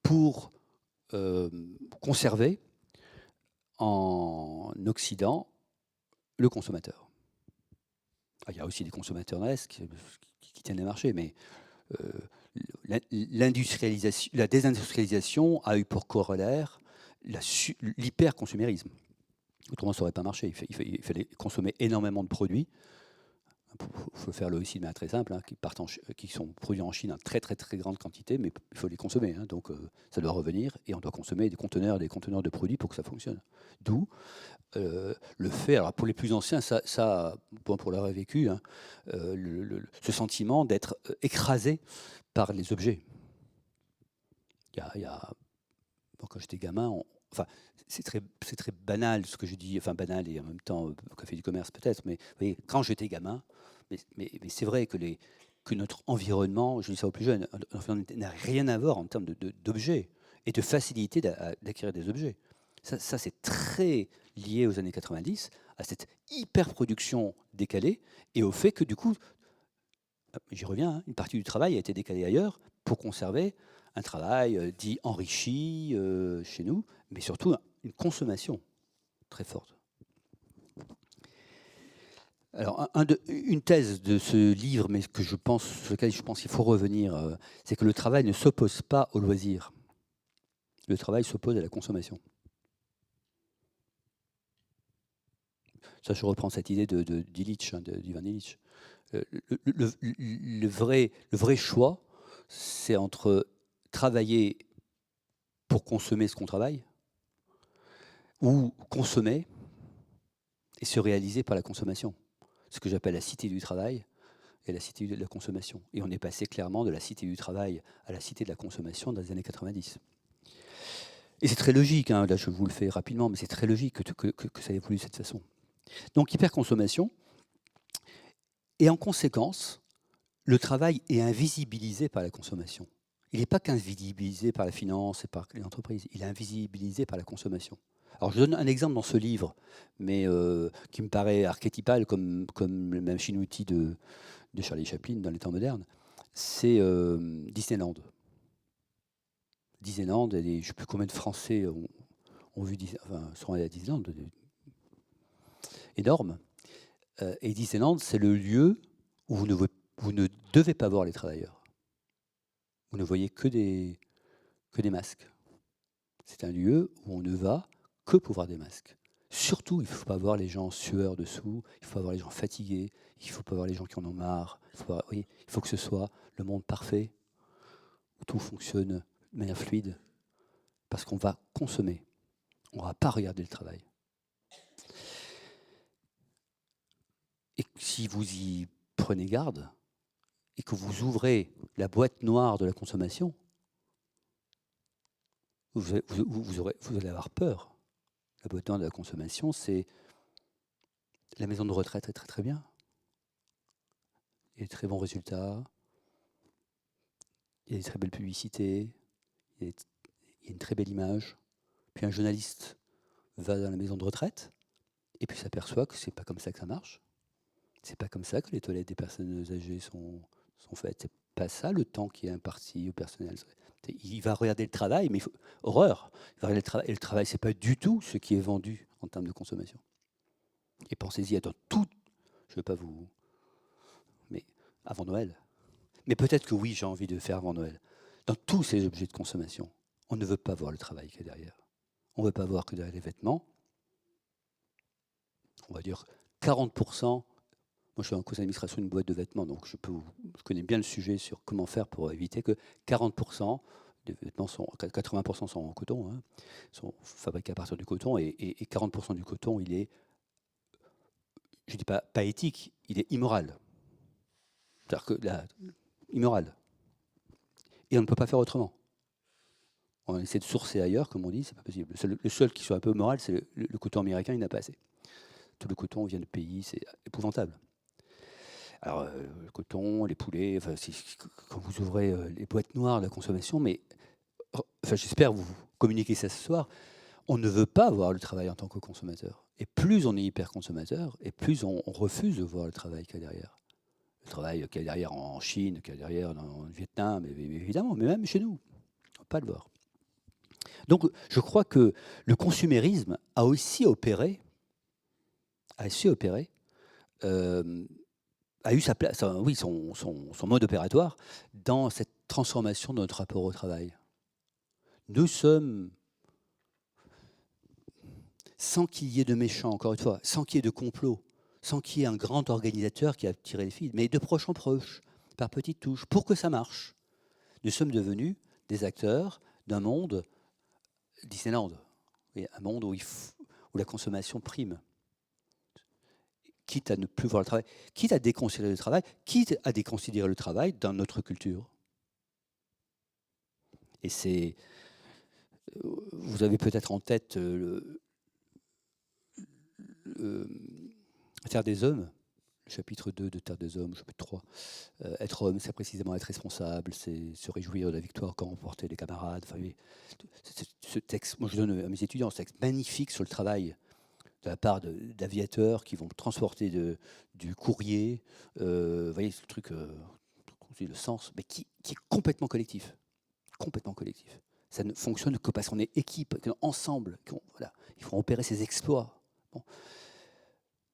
[SPEAKER 1] pour conserver en Occident le consommateur. Il y a aussi des consommateurs dans l'Est qui tiennent les marchés, mais la désindustrialisation a eu pour corollaire l'hyperconsumérisme. Autrement, ça n'aurait pas marché. Il fallait consommer énormément de produits. Il faut faire là aussi de manière très simple, hein, qui sont produits en Chine en très grande quantité, mais il faut les consommer. Hein, donc ça doit revenir et on doit consommer des conteneurs de produits pour que ça fonctionne. D'où le fait, alors pour les plus anciens, bon, pour l'avoir vécu, hein, ce sentiment d'être écrasé par les objets. Bon, quand j'étais gamin, enfin, c'est très banal ce que je dis, enfin banal et en même temps au café du commerce peut-être, mais vous voyez, quand j'étais gamin, mais c'est vrai que notre environnement, je dis ça aux plus jeunes, n'a rien à voir en termes d'objets et de facilité d'acquérir des objets. Ça c'est très lié aux années 90, à cette hyper-production décalée et au fait que du coup, j'y reviens, hein, une partie du travail a été décalée ailleurs pour conserver un travail dit enrichi chez nous, mais surtout une consommation très forte. Alors, une thèse de ce livre, mais sur lequel je pense qu'il faut revenir, c'est que le travail ne s'oppose pas au loisir. Le travail s'oppose à la consommation. Ça, je reprends cette idée d'Illich, d'Ivan Illich. Le vrai choix, c'est entre travailler pour consommer ce qu'on travaille, ou consommer et se réaliser par la consommation. Ce que j'appelle la cité du travail et la cité de la consommation. Et on est passé clairement de la cité du travail à la cité de la consommation dans les années 90. Et c'est très logique, hein, là je vous le fais rapidement, mais c'est très logique que ça évolue de cette façon. Donc hyperconsommation, et en conséquence, le travail est invisibilisé par la consommation. Il n'est pas qu'invisibilisé par la finance et par les entreprises, il est invisibilisé par la consommation. Alors je donne un exemple dans ce livre, mais qui me paraît archétypal comme le machine-outil de Charlie Chaplin dans les temps modernes, c'est Disneyland. Disneyland, je ne sais plus combien de Français ont vu, sont allés à Disneyland, énorme. Et Disneyland, c'est le lieu où vous ne devez pas voir les travailleurs. Vous ne voyez que des masques. C'est un lieu où on ne va que pour voir des masques. Surtout, il ne faut pas voir les gens en sueur dessous, il ne faut pas voir les gens fatigués, il ne faut pas voir les gens qui en ont marre. Il faut que ce soit le monde parfait, où tout fonctionne de manière fluide, parce qu'on va consommer, on ne va pas regarder le travail. Et si vous y prenez garde, et que vous ouvrez la boîte noire de la consommation, vous allez avoir peur. La boîte noire de la consommation, c'est la maison de retraite est très très bien. Il y a des très bons résultats, il y a des très belles publicités, il y a une très belle image. Puis un journaliste va dans la maison de retraite et puis s'aperçoit que c'est pas comme ça que ça marche. C'est pas comme ça que les toilettes des personnes âgées sont faites. C'est pas ça le temps qui est imparti au personnel. Il va regarder le travail, mais horreur. Il va regarder le travail, et le travail, c'est pas du tout ce qui est vendu en termes de consommation. Et pensez-y, dans tout. Je ne veux pas vous. Mais avant Noël. Mais peut-être que oui, j'ai envie de faire avant Noël. Dans tous ces objets de consommation, on ne veut pas voir le travail qui est derrière. On ne veut pas voir que derrière les vêtements, on va dire 40%. Moi, je suis en conseil d'administration d'une boîte de vêtements, donc je connais bien le sujet sur comment faire pour éviter que 40% des vêtements 80% sont en coton, hein, sont fabriqués à partir du coton, et 40% du coton, il est, je ne dis pas éthique, il est immoral. C'est-à-dire que là, immoral. Et on ne peut pas faire autrement. On essaie de sourcer ailleurs, comme on dit, c'est pas possible. Le seul qui soit un peu moral, c'est le coton américain, il n'a pas assez. Tout le coton vient de pays, c'est épouvantable. Alors, le coton, les poulets, enfin, quand vous ouvrez les boîtes noires de la consommation, mais enfin, j'espère vous communiquer ça ce soir, on ne veut pas voir le travail en tant que consommateur. Et plus on est hyper consommateur, et plus on refuse de voir le travail qu'il y a derrière. Le travail qu'il y a derrière en Chine, qu'il y a derrière en Vietnam, évidemment, mais même chez nous, on ne peut pas le voir. Donc, je crois que le consumérisme a aussi opéré, a eu sa place, oui, son mode opératoire dans cette transformation de notre rapport au travail. Nous sommes, sans qu'il y ait de méchants, encore une fois, sans qu'il y ait de complot, sans qu'il y ait un grand organisateur qui a tiré les fils, mais de proche en proche, par petites touches, pour que ça marche, nous sommes devenus des acteurs d'un monde Disneyland, un monde où la consommation prime. Quitte à ne plus voir le travail, quitte à déconsidérer le travail, quitte à déconsidérer le travail dans notre culture. Et c'est... Vous avez peut-être en tête Terre des Hommes, le chapitre 2 de Terre des Hommes, chapitre 3. Être homme, c'est précisément être responsable, c'est se réjouir de la victoire qu'a remporté les camarades. Enfin, ce texte, moi je donne à mes étudiants ce texte magnifique sur le travail, de la part d'aviateurs qui vont transporter du courrier, vous voyez ce truc, le sens, mais qui est complètement collectif. Complètement collectif. Ça ne fonctionne que parce qu'on est équipe, ensemble, voilà, il faut opérer ces exploits. Bon.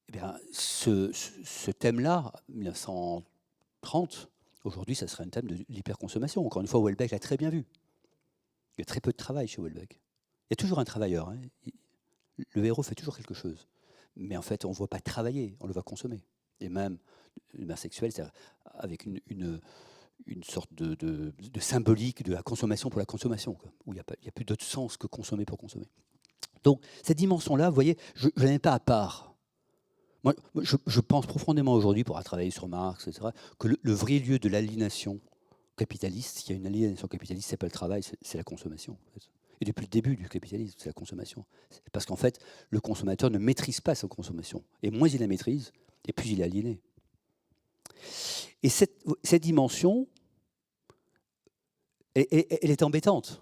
[SPEAKER 1] Eh bien, ce thème-là, 1930, aujourd'hui, ça serait un thème de l'hyperconsommation. Encore une fois, Houellebecq l'a très bien vu. Il y a très peu de travail chez Houellebecq. Il y a toujours un travailleur, hein. Le héros fait toujours quelque chose. Mais en fait, on ne voit pas travailler, on le voit consommer. Et même, l'humain sexuel, c'est avec une sorte de symbolique de la consommation pour la consommation, quoi, où il n'y a plus d'autre sens que consommer pour consommer. Donc, cette dimension-là, vous voyez, je ne l'ai pas à part. Moi, je pense profondément aujourd'hui, pour avoir travaillé sur Marx, etc., que le vrai lieu de l'aliénation capitaliste, il y a une aliénation capitaliste, c'est pas le travail, c'est la consommation. En fait. Et depuis le début du capitalisme, c'est la consommation. Parce qu'en fait, le consommateur ne maîtrise pas sa consommation. Et moins il la maîtrise, et plus il est aliéné. Et cette dimension, elle est embêtante.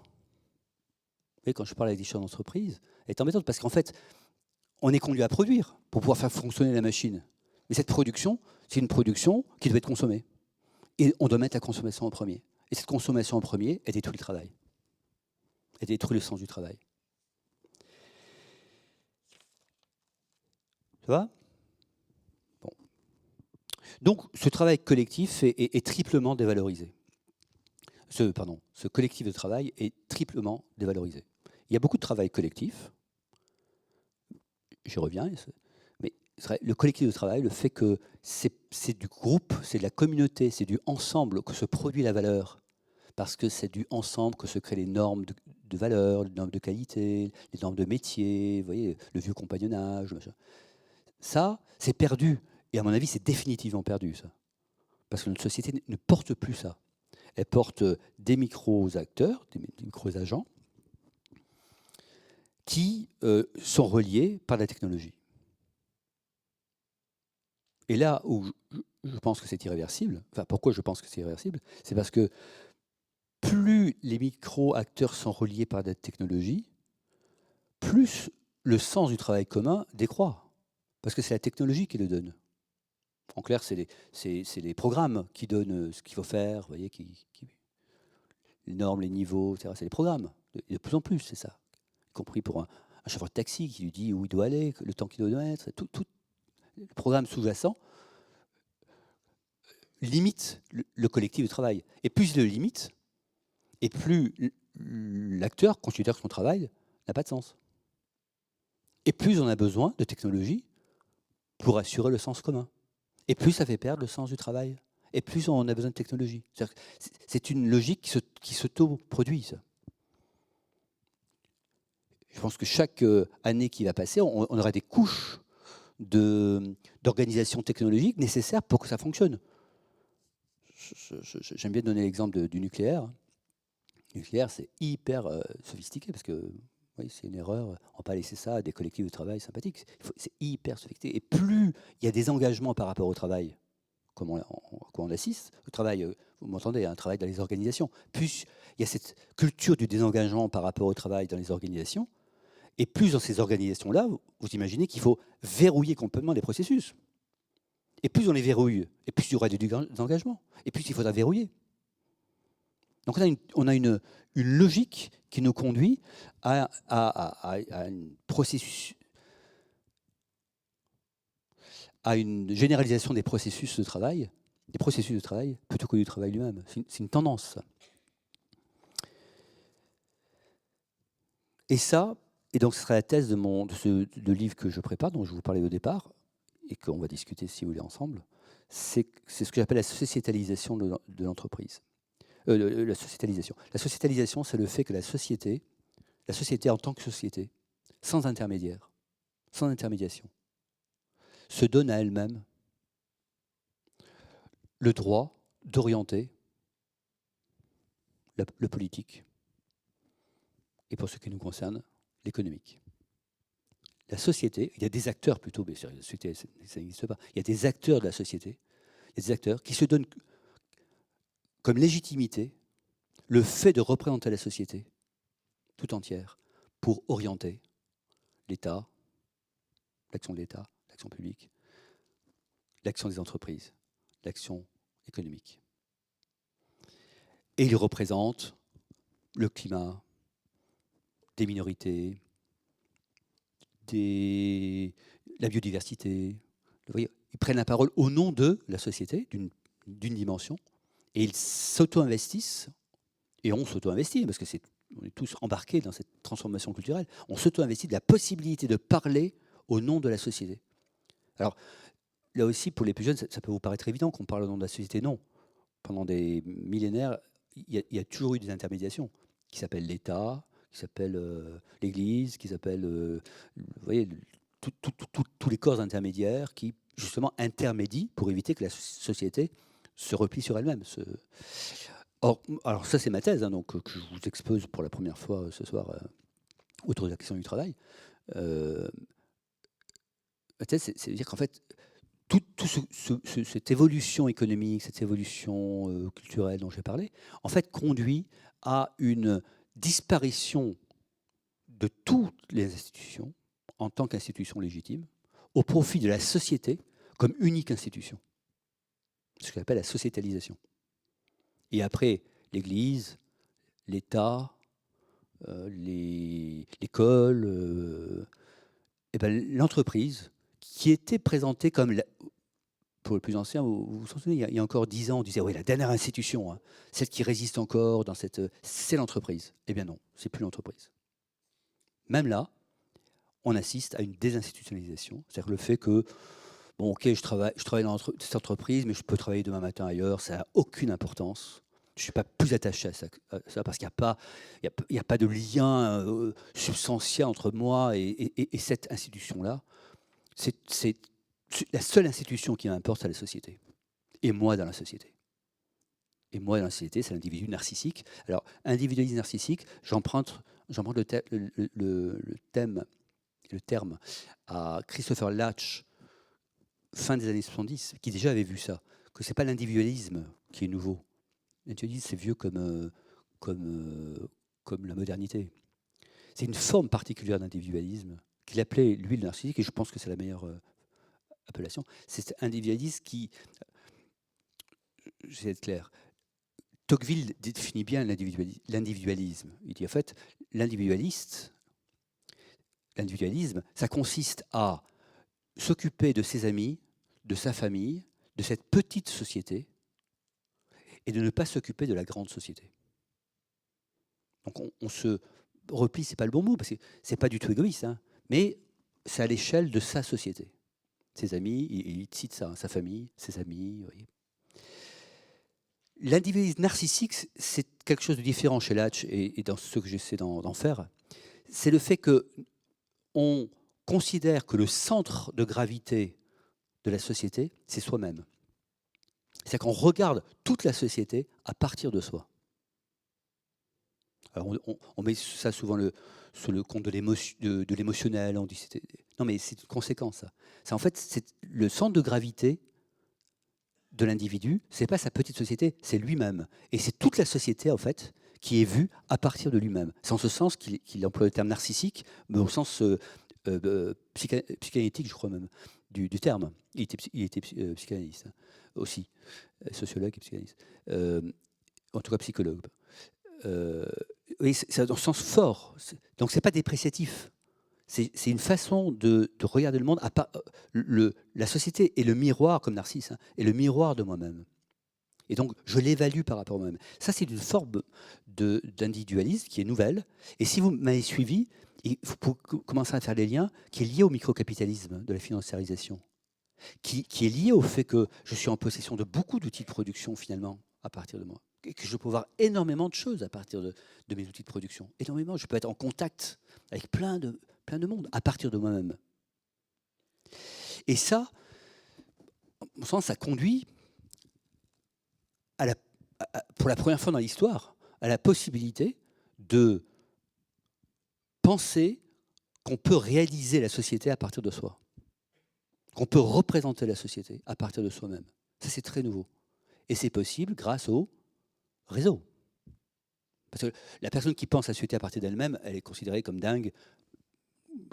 [SPEAKER 1] Vous voyez, quand je parle avec des chefs d'entreprise, elle est embêtante parce qu'en fait, on est conduit à produire pour pouvoir faire fonctionner la machine. Mais cette production, c'est une production qui doit être consommée. Et on doit mettre la consommation en premier. Et cette consommation en premier, elle détruit le travail. Elle détruit le sens du travail. Tu vois ? Bon. Donc, ce travail collectif est triplement dévalorisé. Ce collectif de travail est triplement dévalorisé. Il y a beaucoup de travail collectif, j'y reviens, mais le collectif de travail, le fait que c'est du groupe, c'est de la communauté, c'est du ensemble que se produit la valeur, parce que c'est du ensemble que se créent les normes de valeur, les normes de qualité, les normes de métier, vous voyez, le vieux compagnonnage, machin. Ça, c'est perdu, et à mon avis, c'est définitivement perdu, ça. Parce que notre société ne porte plus ça. Elle porte des micro-acteurs, des micro-agents, qui sont reliés par la technologie. Et là où je pense que c'est irréversible, enfin pourquoi je pense que c'est irréversible, c'est parce que plus les micro-acteurs sont reliés par la technologie, plus le sens du travail commun décroît. Parce que c'est la technologie qui le donne. En clair, c'est les programmes qui donnent ce qu'il faut faire, vous voyez, les normes, les niveaux, etc. C'est les programmes. Et de plus en plus, c'est ça. Y compris pour un chauffeur de taxi qui lui dit où il doit aller, le temps qu'il doit mettre. Tout le programme sous-jacent limite le collectif de travail. Et plus il le limite, et plus l'acteur considère que son travail n'a pas de sens. Et plus on a besoin de technologie pour assurer le sens commun. Et plus ça fait perdre le sens du travail. Et plus on a besoin de technologie. C'est une logique qui s'auto-produit, ça. Je pense que chaque année qui va passer, on aura des couches d'organisation technologique nécessaires pour que ça fonctionne. J'aime bien donner l'exemple du nucléaire. Le nucléaire, c'est hyper sophistiqué parce que oui, c'est une erreur. On ne va pas laisser ça à des collectifs de travail sympathiques. C'est hyper sophistiqué. Et plus il y a des engagements par rapport au travail, comme on assiste, au travail, vous m'entendez, un travail dans les organisations, plus il y a cette culture du désengagement par rapport au travail dans les organisations, et plus dans ces organisations-là, vous imaginez qu'il faut verrouiller complètement les processus. Et plus on les verrouille, et plus il y aura des engagements, et plus il faudra verrouiller. Donc on a une logique qui nous conduit à une généralisation des processus de travail, plutôt que du travail lui-même. C'est une tendance. Et ça, et donc ce sera la thèse de livre que je prépare, dont je vous parlais au départ, et qu'on va discuter si vous voulez ensemble, c'est ce que j'appelle la sociétalisation de l'entreprise. La sociétalisation. La sociétalisation, c'est le fait que la société en tant que société, sans intermédiaire, sans intermédiation, se donne à elle-même le droit d'orienter le politique et, pour ce qui nous concerne, l'économique. La société, il y a des acteurs plutôt, mais la société, ça n'existe pas, il y a des acteurs de la société, il y a des acteurs qui se donnent comme légitimité le fait de représenter la société tout entière pour orienter l'État, l'action de l'État, l'action publique, l'action des entreprises, l'action économique. Et il représente le climat, des minorités, la biodiversité. Vous voyez, ils prennent la parole au nom de la société, d'une dimension, et ils s'auto-investissent, et on s'auto-investit, parce que on est tous embarqués dans cette transformation culturelle, on s'auto-investit de la possibilité de parler au nom de la société. Alors, là aussi, pour les plus jeunes, ça peut vous paraître évident qu'on parle au nom de la société. Non. Pendant des millénaires, il y a toujours eu des intermédiations qui s'appellent l'État, qui s'appellent l'Église, qui s'appellent, vous voyez, tous les corps intermédiaires qui, justement, intermédient pour éviter que la société se replie sur elle-même. Or, alors ça, c'est ma thèse, hein, donc, que je vous expose pour la première fois ce soir autour de la question du travail. Ma thèse, c'est de dire qu'en fait, cette évolution économique, cette évolution culturelle dont j'ai parlé, en fait, conduit à une disparition de toutes les institutions en tant qu'institutions légitimes au profit de la société comme unique institution. Ce qu'on appelle la sociétalisation. Et après, l'Église, l'État, l'école, l'entreprise, qui était présentée comme, pour les plus anciens, vous vous souvenez, il y a encore 10 ans, on disait, oui, la dernière institution, hein, celle qui résiste encore, c'est l'entreprise. Eh bien non, c'est plus l'entreprise. Même là, on assiste à une désinstitutionnalisation, c'est-à-dire le fait que, bon, ok, je travaille dans cette entreprise, mais je peux travailler demain matin ailleurs, ça n'a aucune importance. Je ne suis pas plus attaché à ça parce qu'il n'y a pas de lien substantiel entre moi et cette institution-là. C'est la seule institution qui m'importe, c'est la société. Et moi dans la société. Et moi dans la société, c'est l'individu narcissique. Alors, individualisme narcissique, j'emprunte le terme à Christopher Latch, fin des années 70, qui déjà avait vu ça, que ce n'est pas l'individualisme qui est nouveau. L'individualisme, c'est vieux comme la modernité. C'est une forme particulière d'individualisme qu'il appelait, lui, le narcissique, et je pense que c'est la meilleure appellation. C'est cet individualisme qui... J'essaie d'être clair. Tocqueville définit bien l'individualisme. Il dit, en fait, l'individualisme, ça consiste à s'occuper de ses amis, de sa famille, de cette petite société, et de ne pas s'occuper de la grande société. Donc on se replie, c'est pas le bon mot, parce que c'est pas du tout égoïste, hein, mais c'est à l'échelle de sa société. Ses amis, il cite ça, sa famille, ses amis. Oui. L'individualisme narcissique, c'est quelque chose de différent chez Latch et dans ce que j'essaie d'en faire. C'est le fait qu'on considère que le centre de gravité de la société, c'est soi-même. C'est-à-dire qu'on regarde toute la société à partir de soi. Alors on met ça souvent sur le compte de l'émotionnel. On dit non, mais c'est une conséquence. Ça. En fait, c'est le centre de gravité de l'individu. C'est pas sa petite société, c'est lui-même. Et c'est toute la société en fait qui est vue à partir de lui-même. C'est en ce sens qu'il emploie le terme narcissique, mais au sens psychanalytique, je crois même, du terme. Il était psychanalyste aussi, sociologue et psychanalyste. En tout cas psychologue. Oui, c'est dans le sens fort. Donc c'est pas dépréciatif. C'est une façon de regarder le monde. La société est le miroir, comme Narcisse, hein, est le miroir de moi-même. Et donc je l'évalue par rapport à moi-même. Ça, c'est une forme d'individualisme qui est nouvelle. Et si vous m'avez suivi, il faut commencer à faire les liens, qui est lié au microcapitalisme de la financiarisation, qui est lié au fait que je suis en possession de beaucoup d'outils de production finalement à partir de moi. Et que je peux voir énormément de choses à partir de mes outils de production. Énormément. Je peux être en contact avec plein de monde à partir de moi-même. Et ça, à mon sens, ça conduit pour la première fois dans l'histoire à la possibilité de penser qu'on peut réaliser la société à partir de soi. Qu'on peut représenter la société à partir de soi-même. Ça, c'est très nouveau. Et c'est possible grâce au réseau. Parce que la personne qui pense à la société à partir d'elle-même, elle est considérée comme dingue,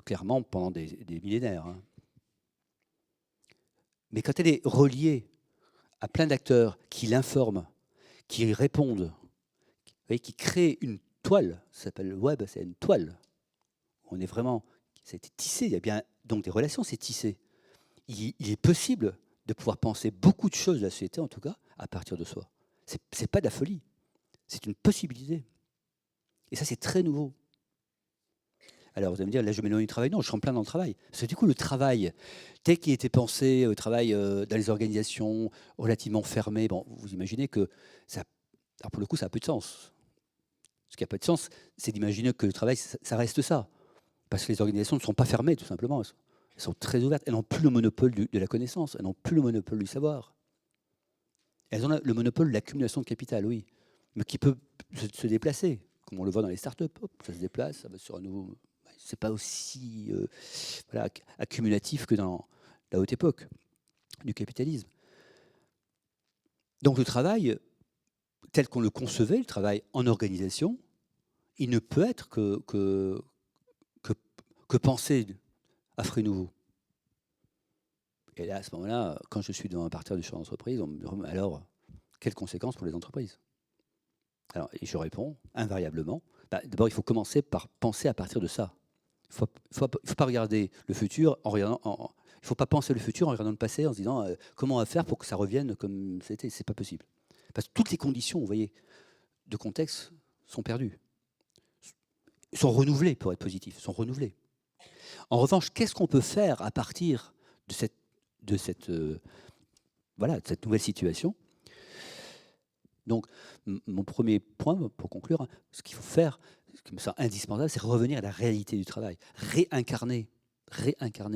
[SPEAKER 1] clairement, pendant des millénaires. Hein. Mais quand elle est reliée à plein d'acteurs qui l'informent, qui répondent, qui créent une toile, ça s'appelle le web, c'est une toile. On est vraiment, ça a été tissé, il y a bien donc des relations, c'est tissé. Il est possible de pouvoir penser beaucoup de choses de la société, en tout cas, à partir de soi. C'est pas de la folie. C'est une possibilité. Et ça, c'est très nouveau. Alors, vous allez me dire, là, je m'éloigne du travail. Non, je suis en plein dans le travail. Parce que du coup, le travail, tel qu'il était pensé, travail dans les organisations relativement fermées, bon, vous imaginez que ça, alors pour le coup, ça n'a peu de sens. Ce qui n'a pas de sens, c'est d'imaginer que le travail, ça reste ça. Parce que les organisations ne sont pas fermées, tout simplement. Elles sont très ouvertes. Elles n'ont plus le monopole de la connaissance. Elles n'ont plus le monopole du savoir. Elles ont le monopole de l'accumulation de capital, oui, mais qui peut se déplacer, comme on le voit dans les startups. Hop, ça se déplace, ça va sur un nouveau. C'est pas aussi voilà, accumulatif que dans la haute époque du capitalisme. Donc le travail, tel qu'on le concevait, le travail en organisation, il ne peut être que pensé à frais nouveaux. Et là, à ce moment-là, quand je suis devant un parterre du champ d'entreprise, on me dit alors, quelles conséquences pour les entreprises? Alors, et je réponds invariablement, d'abord, il faut commencer par penser à partir de ça. Il ne faut pas regarder le futur en regardant. Il ne faut pas penser le futur en regardant le passé en se disant comment on va faire pour que ça revienne comme c'était. C'est pas possible. Parce que toutes les conditions, vous voyez, de contexte sont perdues, sont renouvelées pour être positif, sont renouvelées. En revanche, qu'est-ce qu'on peut faire à partir de cette nouvelle situation? Donc, mon premier point, pour conclure, ce qu'il faut faire, ce qui me semble indispensable, c'est revenir à la réalité du travail, réincarner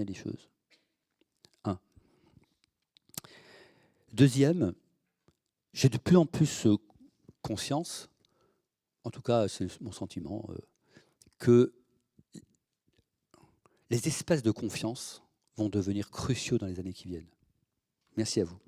[SPEAKER 1] les choses. Un. Deuxième, j'ai de plus en plus conscience, en tout cas c'est mon sentiment, que les espaces de confiance vont devenir cruciaux dans les années qui viennent. Merci à vous.